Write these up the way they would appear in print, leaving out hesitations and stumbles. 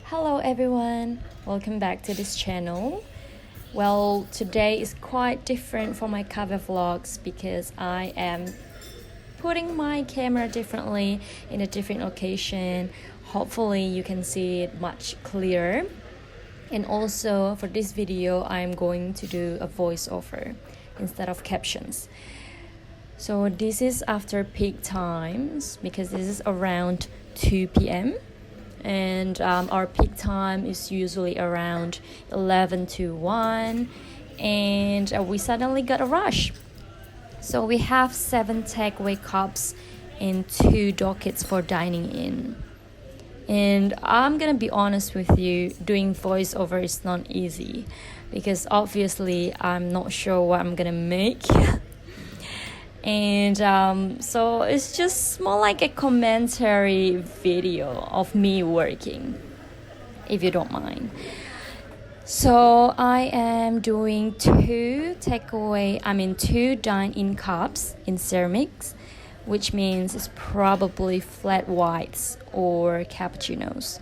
Hello everyone, welcome back to this channel. Well, today is quite different from my cover vlogs because I am putting my camera differently in a different location. Hopefully you can see it much clearer. And also for this video, I'm going to do a voiceover instead of captions. So this is after peak times because this is around 2 p.m. and our peak time is usually around 11 to 1, and we suddenly got a rush. So we have 7 takeaway cups and 2 dockets for dining in. And I'm gonna be honest with you, doing voiceover is not easy because obviously I'm not sure what I'm gonna make. And so it's just more like a commentary video of me working, if you don't mind. So I am doing 2 dine-in cups in ceramics, which means it's probably flat whites or cappuccinos.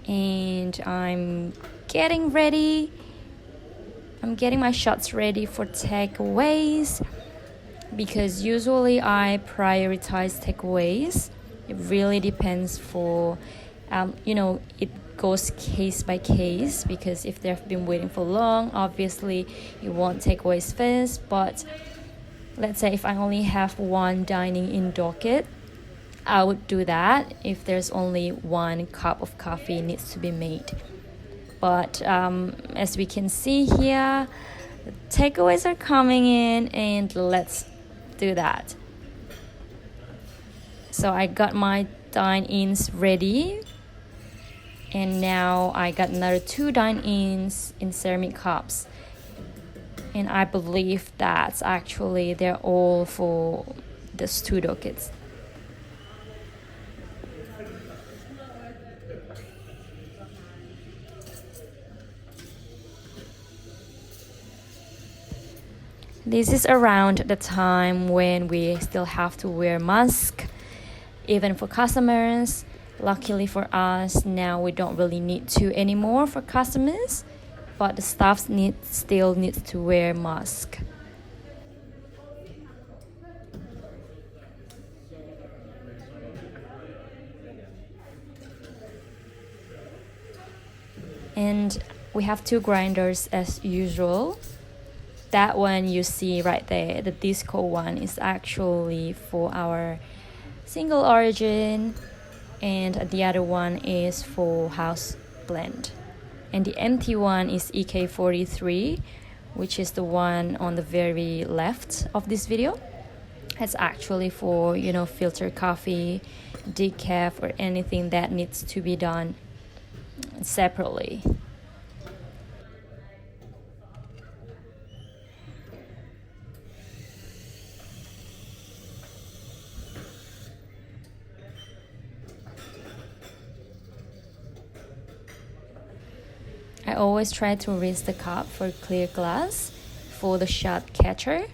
And I'm getting my shots ready for takeaways because usually I prioritize takeaways. It really depends it goes case by case because if they've been waiting for long, obviously you want takeaways first. But let's say if I only have 1 dining in docket, I would do that if there's only 1 cup of coffee needs to be made. But as we can see here, the takeaways are coming in, and let's do that. So I got my dine-ins ready, and now I got another 2 dine-ins in ceramic cups, and I believe that's actually they're all for these 2 dockets. This is around the time when we still have to wear mask, even for customers. Luckily for us, now we don't really need to anymore for customers, but the staff still needs to wear mask. And we have 2 grinders as usual. That one you see right there, the disco one, is actually for our single origin, and the other one is for house blend. And the empty one is EK43, which is the one on the very left of this video. It's actually for, filter coffee, decaf, or anything that needs to be done separately. I always try to rinse the cup for clear glass for the shot catcher.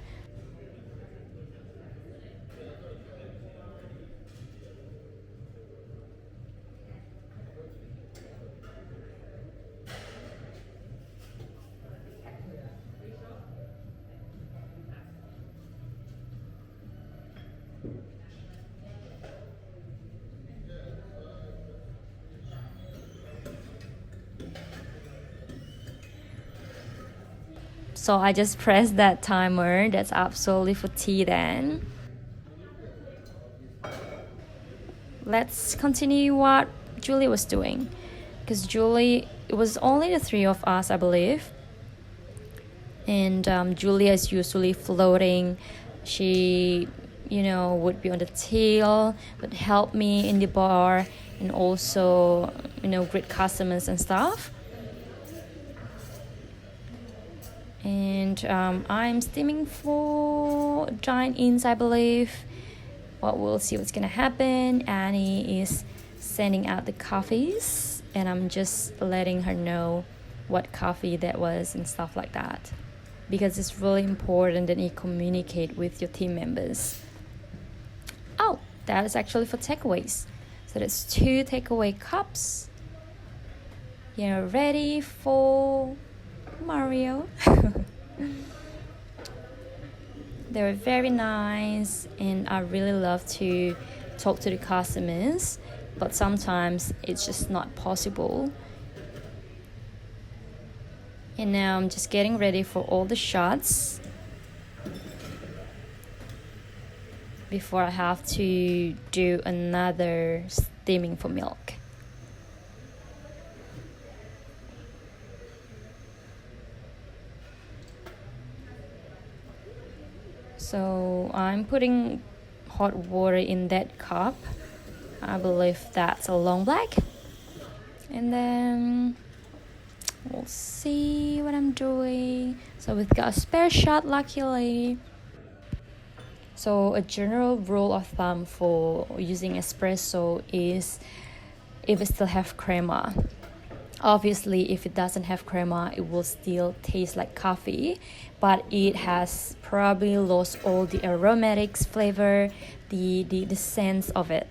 So I just pressed that timer. That's absolutely for tea then. Let's continue what Julie was doing. Because it was only the 3 of us, I believe. And Julia is usually floating. She, would be on the till, would help me in the bar, and also, greet customers and stuff. And I'm steaming for dine-ins, I believe. But we'll see what's gonna happen. Annie is sending out the coffees, and I'm just letting her know what coffee that was and stuff like that, because it's really important that you communicate with your team members. Oh, that is actually for takeaways. So that's 2 takeaway cups ready for Mario. They were very nice, and I really love to talk to the customers, but sometimes it's just not possible. And now I'm just getting ready for all the shots before I have to do another steaming for milk. So I'm putting hot water in that cup. I believe that's a long black. And then we'll see what I'm doing. So we've got a spare shot, luckily. So a general rule of thumb for using espresso is if it still have crema. Obviously, if it doesn't have crema, it will still taste like coffee, but it has probably lost all the aromatics, flavor, the sense of it.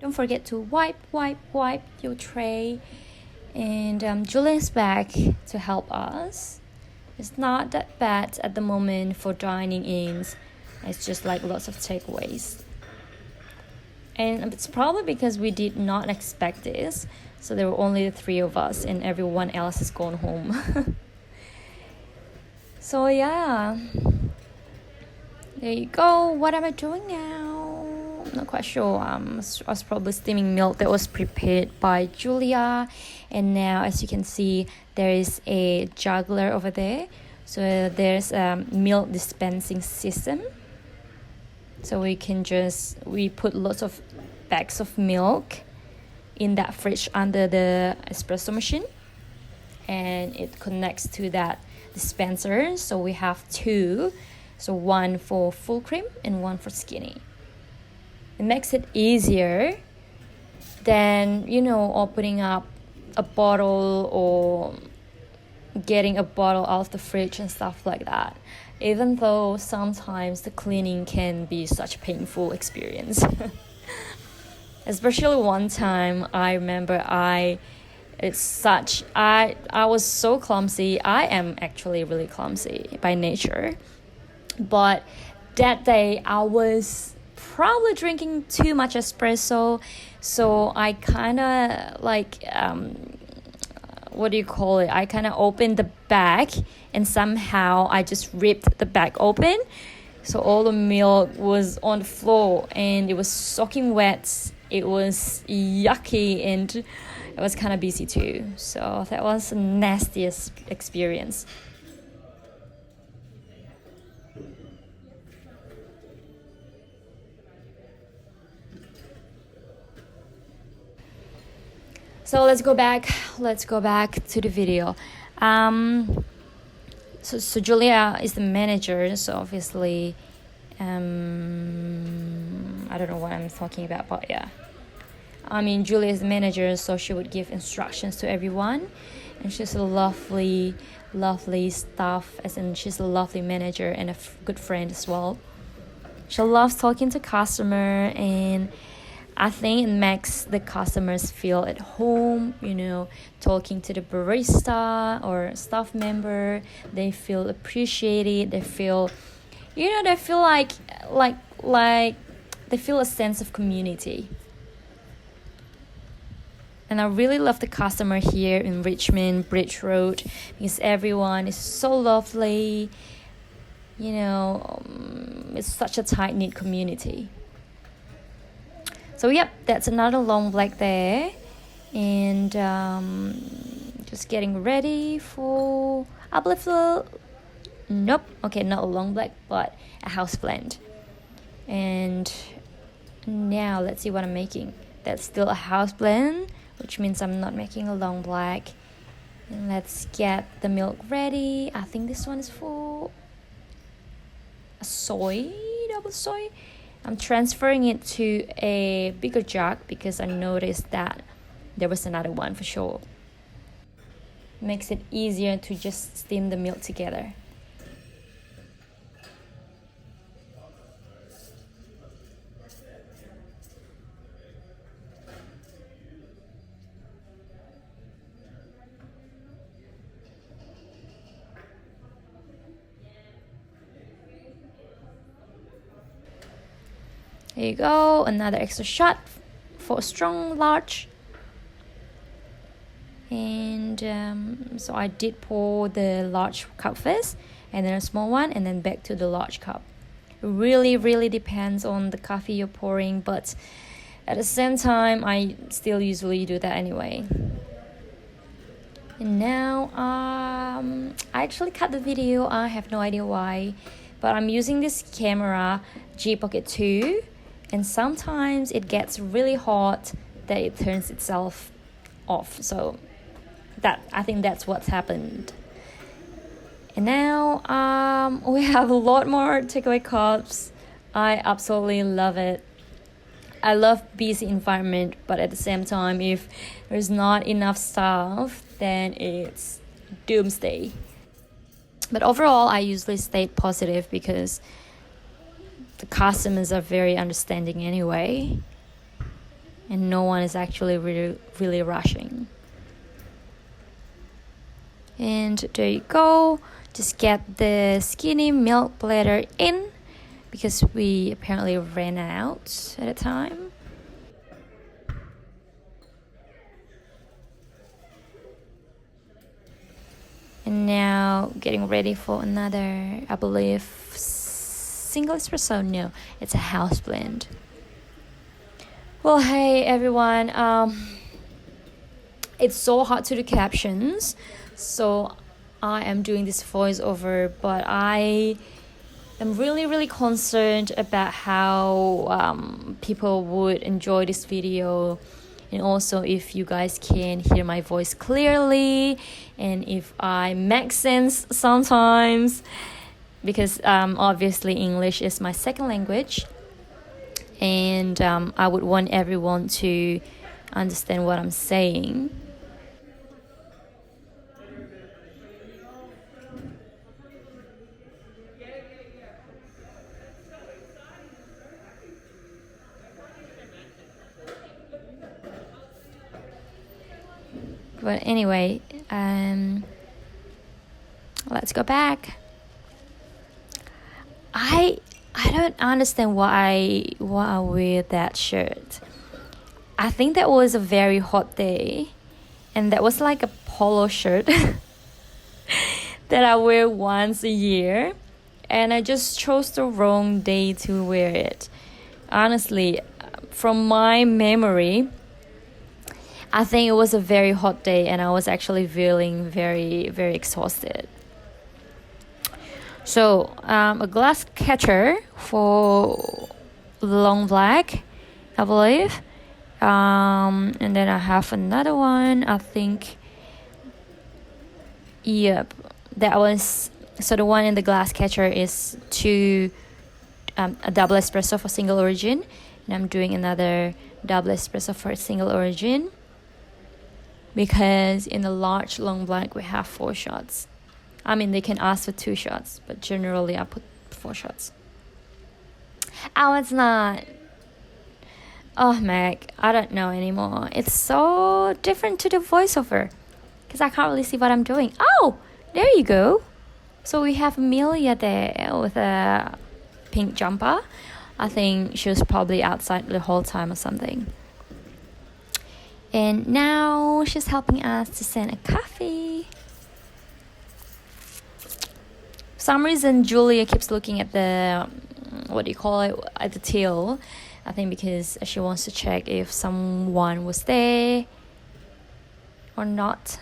Don't forget to wipe your tray. And Julian's back to help us. It's not that bad at the moment for dining in. It's just like lots of takeaways. And it's probably because we did not expect this. So there were only the 3 of us and everyone else has gone home. So yeah. There you go. What am I doing now? I'm not quite sure. I was probably steaming milk that was prepared by Julia. And now, as you can see, there is a juggler over there. So there's a milk dispensing system. So we put lots of bags of milk in that fridge under the espresso machine. And it connects to that dispenser. So we have 2. So one for full cream and one for skinny. It makes it easier than, opening up a bottle or getting a bottle out of the fridge and stuff like that. Even though sometimes the cleaning can be such a painful experience. Especially one time, I remember I was so clumsy. I am actually really clumsy by nature. But that day I was probably drinking too much espresso, so I kind of I kind of opened the bag and somehow I just ripped the bag open. So all the milk was on the floor and it was soaking wet. It was yucky and it was kind of busy too. So that was the nastiest experience. So let's go back to the video. So Julia is the manager, so obviously I don't know what I'm talking about, but yeah. Julia is the manager, so she would give instructions to everyone, and she's a lovely staff, as in she's a lovely manager and a good friend as well. She loves talking to customer, and I think it makes the customers feel at home, talking to the barista or staff member. They feel appreciated. They feel, they feel like they feel a sense of community. And I really love the customer here in Richmond, Bridge Road, because everyone is so lovely. It's such a tight-knit community. So yep, that's another long black there. And just getting ready for, I believe, not a long black, but a house blend. And now let's see what I'm making. That's still a house blend, which means I'm not making a long black. And let's get the milk ready. I think this one is for a double soy. I'm transferring it to a bigger jug because I noticed that there was another one for sure. Makes it easier to just steam the milk together. There you go, another extra shot for a strong large. And so I did pour the large cup first, and then a small one, and then back to the large cup. It really depends on the coffee you're pouring, but at the same time I still usually do that anyway. And now I actually cut the video. I have no idea why, but I'm using this camera G Pocket 2, and sometimes it gets really hot that it turns itself off. So I think that's what's happened. And now we have a lot more takeaway cups. I absolutely love it. I love busy environment, but at the same time, if there's not enough staff, then it's doomsday. But overall, I usually stay positive because the customers are very understanding anyway, and no one is actually really rushing. And there you go. Just get the skinny milk bladder in, because we apparently ran out at a time. And now getting ready for another, I believe, single espresso. No, it's a house blend. Well, hey everyone. It's so hard to do captions, so I am doing this voiceover, but I am really concerned about how people would enjoy this video, and also if you guys can hear my voice clearly, and if I make sense sometimes, because obviously English is my second language, and I would want everyone to understand what I'm saying. But anyway, let's go back. I don't understand why I wear that shirt. I think that was a very hot day, and that was like a polo shirt that I wear once a year, and I just chose the wrong day to wear it. Honestly, from my memory, I think it was a very hot day, and I was actually feeling very exhausted. So a glass catcher for long black, I believe, and then I have another one. I think, yep, that was. So the one in the glass catcher is a double espresso for single origin, and I'm doing another double espresso for single origin, because in the large long black we have 4 shots. I mean, they can ask for 2 shots, but generally I put 4 shots. Oh, it's not. Oh, Meg, I don't know anymore. It's so different to the voiceover, because I can't really see what I'm doing. Oh, there you go. So we have Amelia there with a pink jumper. I think she was probably outside the whole time or something. And now she's helping us to send a coffee. For some reason, Julia keeps looking at the, at the till. I think because she wants to check if someone was there or not.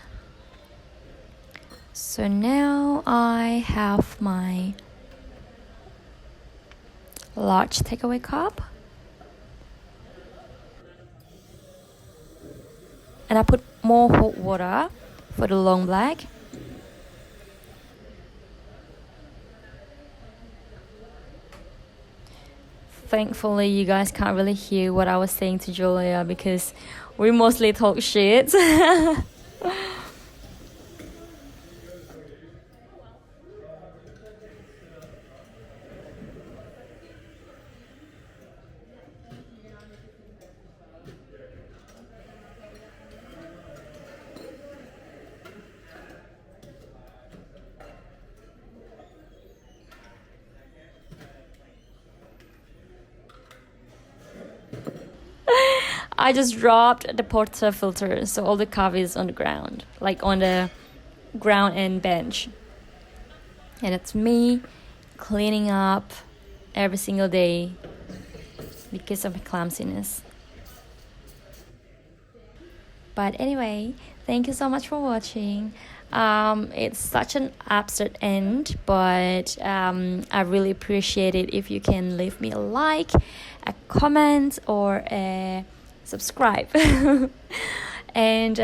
So now I have my large takeaway cup. And I put more hot water for the long black. Thankfully, you guys can't really hear what I was saying to Julia, because we mostly talk shit. I just dropped the porta filter, so all the coffee is on the ground, like on the ground and bench. And it's me cleaning up every single day because of my clumsiness. But anyway, thank you so much for watching. It's such an absurd end, but I really appreciate it if you can leave me a like, a comment, or a subscribe. And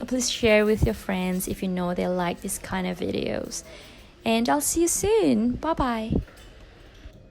please share with your friends if you know they like this kind of videos. And I'll see you soon. Bye bye.